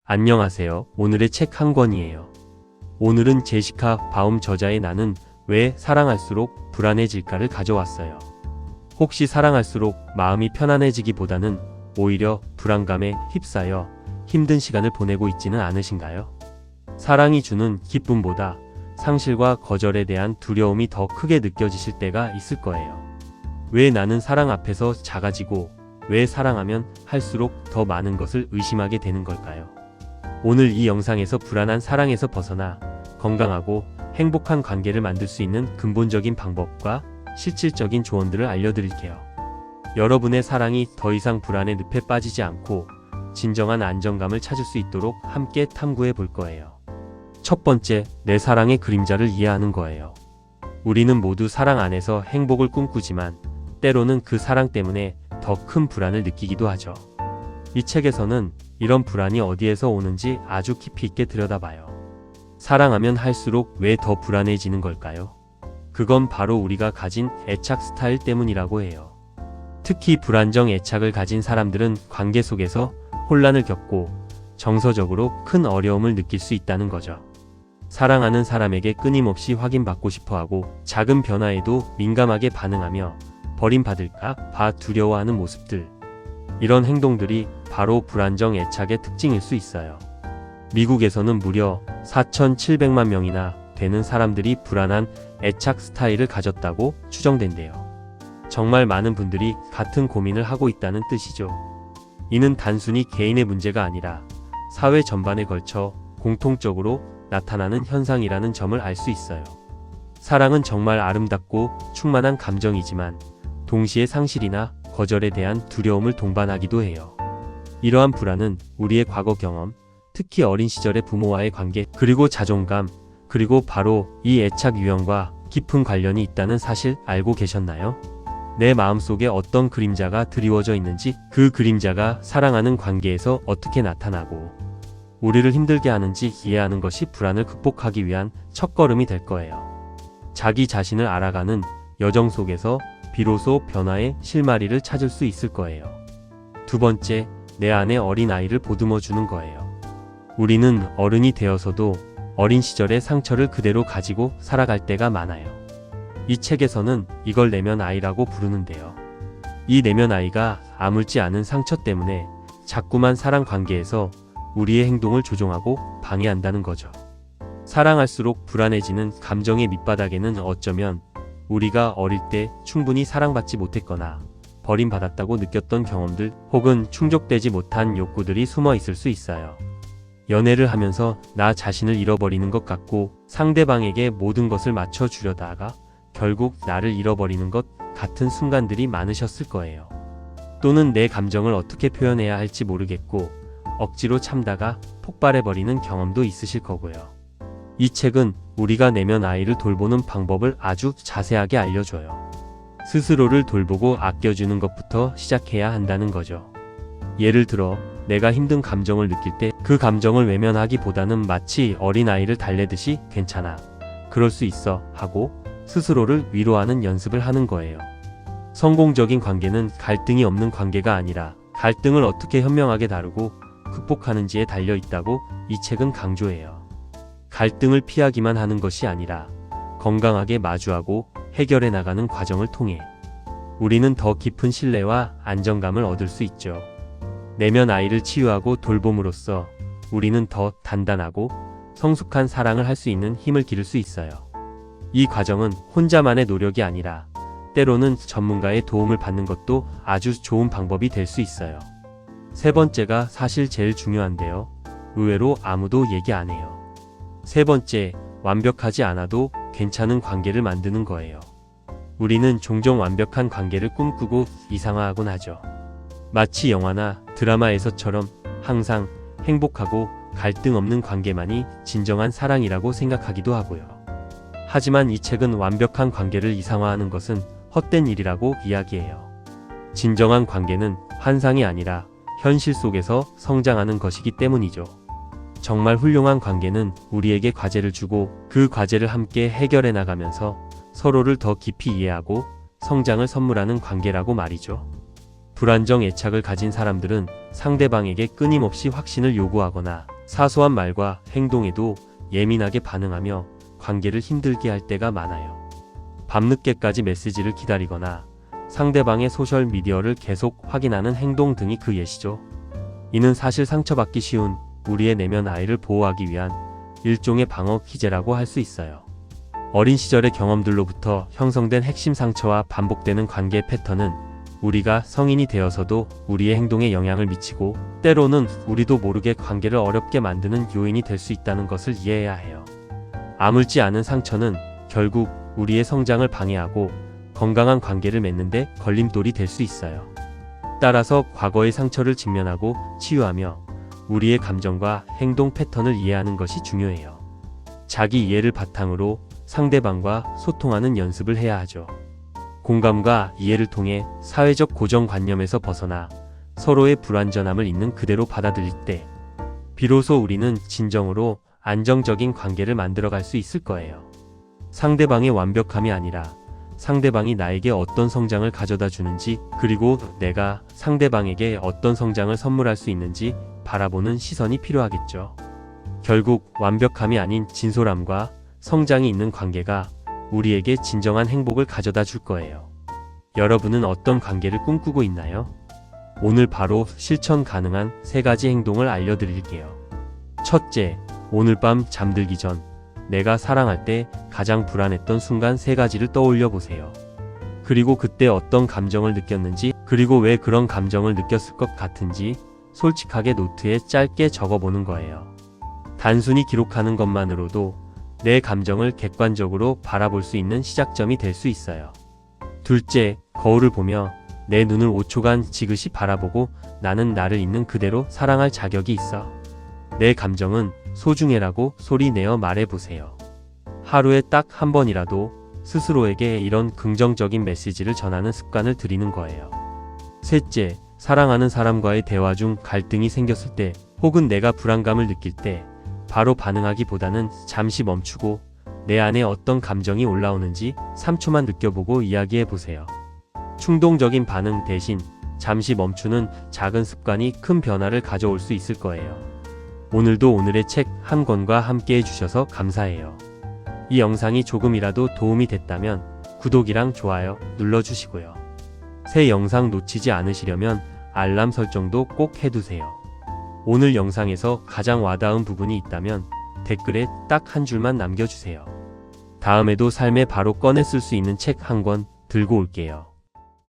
안녕하세요. 오늘의 책 한 권이에요. 오늘은 제시카 바움 저자의 나는 왜 사랑할수록 불안해질까를 가져왔어요. 혹시 사랑할수록 마음이 편안해지기보다는 오히려 불안감에 휩싸여 힘든 시간을 보내고 있지는 않으신가요? 사랑이 주는 기쁨보다 상실과 거절에 대한 두려움이 더 크게 느껴지실 때가 있을 거예요. 왜 나는 사랑 앞에서 작아지고 왜 사랑하면 할수록 더 많은 것을 의심하게 되는 걸까요? 오늘 이 영상에서 불안한 사랑에서 벗어나 건강하고 행복한 관계를 만들 수 있는 근본적인 방법과 실질적인 조언들을 알려드릴게요. 여러분의 사랑이 더 이상 불안의 늪에 빠지지 않고 진정한 안정감을 찾을 수 있도록 함께 탐구해 볼 거예요. 첫 번째, 내 사랑의 그림자를 이해하는 거예요. 우리는 모두 사랑 안에서 행복을 꿈꾸지만 때로는 그 사랑 때문에 더 큰 불안을 느끼기도 하죠. 이 책에서는 이런 불안이 어디에서 오는지 아주 깊이 있게 들여다봐요. 사랑하면 할수록 왜 더 불안해지는 걸까요? 그건 바로 우리가 가진 애착 스타일 때문이라고 해요. 특히 불안정 애착을 가진 사람들은 관계 속에서 혼란을 겪고 정서적으로 큰 어려움을 느낄 수 있다는 거죠. 사랑하는 사람에게 끊임없이 확인받고 싶어하고 작은 변화에도 민감하게 반응하며 버림받을까 봐 두려워하는 모습들. 이런 행동들이 바로 불안정 애착의 특징일 수 있어요. 미국에서는 무려 4,700만 명이나 되는 사람들이 불안한 애착 스타일을 가졌다고 추정된대요. 정말 많은 분들이 같은 고민을 하고 있다는 뜻이죠. 이는 단순히 개인의 문제가 아니라 사회 전반에 걸쳐 공통적으로 나타나는 현상이라는 점을 알 수 있어요. 사랑은 정말 아름답고 충만한 감정이지만 동시에 상실이나 거절에 대한 두려움을 동반하기도 해요. 이러한 불안은 우리의 과거 경험, 특히 어린 시절의 부모와의 관계, 그리고 자존감, 그리고 바로 이 애착 유형과 깊은 관련이 있다는 사실 알고 계셨나요? 내 마음속에 어떤 그림자가 드리워져 있는지, 그 그림자가 사랑하는 관계에서 어떻게 나타나고 우리를 힘들게 하는지 이해하는 것이 불안을 극복하기 위한 첫걸음이 될 거예요. 자기 자신을 알아가는 여정 속에서 비로소 변화의 실마리를 찾을 수 있을 거예요. 두 번째, 내 안에 어린 아이를 보듬어 주는 거예요. 우리는 어른이 되어서도 어린 시절의 상처를 그대로 가지고 살아갈 때가 많아요. 이 책에서는 이걸 내면 아이라고 부르는데요. 이 내면 아이가 아물지 않은 상처 때문에 자꾸만 사랑 관계에서 우리의 행동을 조종하고 방해한다는 거죠. 사랑할수록 불안해지는 감정의 밑바닥에는 어쩌면 우리가 어릴 때 충분히 사랑받지 못했거나 버림받았다고 느꼈던 경험들 혹은 충족되지 못한 욕구들이 숨어 있을 수 있어요. 연애를 하면서 나 자신을 잃어버리는 것 같고 상대방에게 모든 것을 맞춰주려다가 결국 나를 잃어버리는 것 같은 순간들이 많으셨을 거예요. 또는 내 감정을 어떻게 표현해야 할지 모르겠고 억지로 참다가 폭발해버리는 경험도 있으실 거고요. 이 책은 우리가 내면 아이를 돌보는 방법을 아주 자세하게 알려줘요. 스스로를 돌보고 아껴주는 것부터 시작해야 한다는 거죠. 예를 들어 내가 힘든 감정을 느낄 때 그 감정을 외면하기보다는 마치 어린아이를 달래듯이 괜찮아, 그럴 수 있어 하고 스스로를 위로하는 연습을 하는 거예요. 성공적인 관계는 갈등이 없는 관계가 아니라 갈등을 어떻게 현명하게 다루고 극복하는지에 달려 있다고 이 책은 강조해요. 갈등을 피하기만 하는 것이 아니라 건강하게 마주하고 해결해 나가는 과정을 통해 우리는 더 깊은 신뢰와 안정감을 얻을 수 있죠. 내면 아이를 치유하고 돌봄으로써 우리는 더 단단하고 성숙한 사랑을 할 수 있는 힘을 기를 수 있어요. 이 과정은 혼자만의 노력이 아니라 때로는 전문가의 도움을 받는 것도 아주 좋은 방법이 될 수 있어요. 세 번째가 사실 제일 중요한데요. 의외로 아무도 얘기 안 해요. 세 번째, 완벽하지 않아도 괜찮은 관계를 만드는 거예요. 우리는 종종 완벽한 관계를 꿈꾸고 이상화하곤 하죠. 마치 영화나 드라마에서처럼 항상 행복하고 갈등 없는 관계만이 진정한 사랑이라고 생각하기도 하고요. 하지만 이 책은 완벽한 관계를 이상화하는 것은 헛된 일이라고 이야기해요. 진정한 관계는 환상이 아니라 현실 속에서 성장하는 것이기 때문이죠. 정말 훌륭한 관계는 우리에게 과제를 주고 그 과제를 함께 해결해 나가면서 서로를 더 깊이 이해하고 성장을 선물하는 관계라고 말이죠. 불안정 애착을 가진 사람들은 상대방에게 끊임없이 확신을 요구하거나 사소한 말과 행동에도 예민하게 반응하며 관계를 힘들게 할 때가 많아요. 밤늦게까지 메시지를 기다리거나 상대방의 소셜미디어를 계속 확인하는 행동 등이 그 예시죠. 이는 사실 상처받기 쉬운 우리의 내면 아이를 보호하기 위한 일종의 방어 기제라고 할 수 있어요. 어린 시절의 경험들로부터 형성된 핵심 상처와 반복되는 관계 패턴은 우리가 성인이 되어서도 우리의 행동에 영향을 미치고 때로는 우리도 모르게 관계를 어렵게 만드는 요인이 될 수 있다는 것을 이해해야 해요. 아물지 않은 상처는 결국 우리의 성장을 방해하고 건강한 관계를 맺는데 걸림돌이 될 수 있어요. 따라서 과거의 상처를 직면하고 치유하며 우리의 감정과 행동 패턴을 이해하는 것이 중요해요. 자기 이해를 바탕으로 상대방과 소통하는 연습을 해야 하죠. 공감과 이해를 통해 사회적 고정관념에서 벗어나 서로의 불완전함을 있는 그대로 받아들일 때 비로소 우리는 진정으로 안정적인 관계를 만들어갈 수 있을 거예요. 상대방의 완벽함이 아니라 상대방이 나에게 어떤 성장을 가져다 주는지, 그리고 내가 상대방에게 어떤 성장을 선물할 수 있는지 바라보는 시선이 필요하겠죠. 결국 완벽함이 아닌 진솔함과 성장이 있는 관계가 우리에게 진정한 행복을 가져다 줄 거예요. 여러분은 어떤 관계를 꿈꾸고 있나요? 오늘 바로 실천 가능한 3가지 행동을 알려드릴게요. 첫째, 오늘 밤 잠들기 전 내가 사랑할 때 가장 불안했던 순간 3가지를 떠올려 보세요. 그리고 그때 어떤 감정을 느꼈는지, 그리고 왜 그런 감정을 느꼈을 것 같은지 솔직하게 노트에 짧게 적어보는 거예요. 단순히 기록하는 것만으로도 내 감정을 객관적으로 바라볼 수 있는 시작점이 될 수 있어요. 둘째, 거울을 보며 내 눈을 5초간 지그시 바라보고 나는 나를 있는 그대로 사랑할 자격이 있어. 내 감정은 소중해라고 소리 내어 말해보세요. 하루에 딱 한 번이라도 스스로에게 이런 긍정적인 메시지를 전하는 습관을 들이는 거예요. 셋째, 사랑하는 사람과의 대화 중 갈등이 생겼을 때 혹은 내가 불안감을 느낄 때 바로 반응하기보다는 잠시 멈추고 내 안에 어떤 감정이 올라오는지 3초만 느껴보고 이야기해보세요. 충동적인 반응 대신 잠시 멈추는 작은 습관이 큰 변화를 가져올 수 있을 거예요. 오늘도 오늘의 책 한 권과 함께 해주셔서 감사해요. 이 영상이 조금이라도 도움이 됐다면 구독이랑 좋아요 눌러주시고요. 새 영상 놓치지 않으시려면 알람 설정도 꼭 해두세요. 오늘 영상에서 가장 와닿은 부분이 있다면 댓글에 딱 한 줄만 남겨주세요. 다음에도 삶에 바로 꺼내 쓸 수 있는 책 한 권 들고 올게요.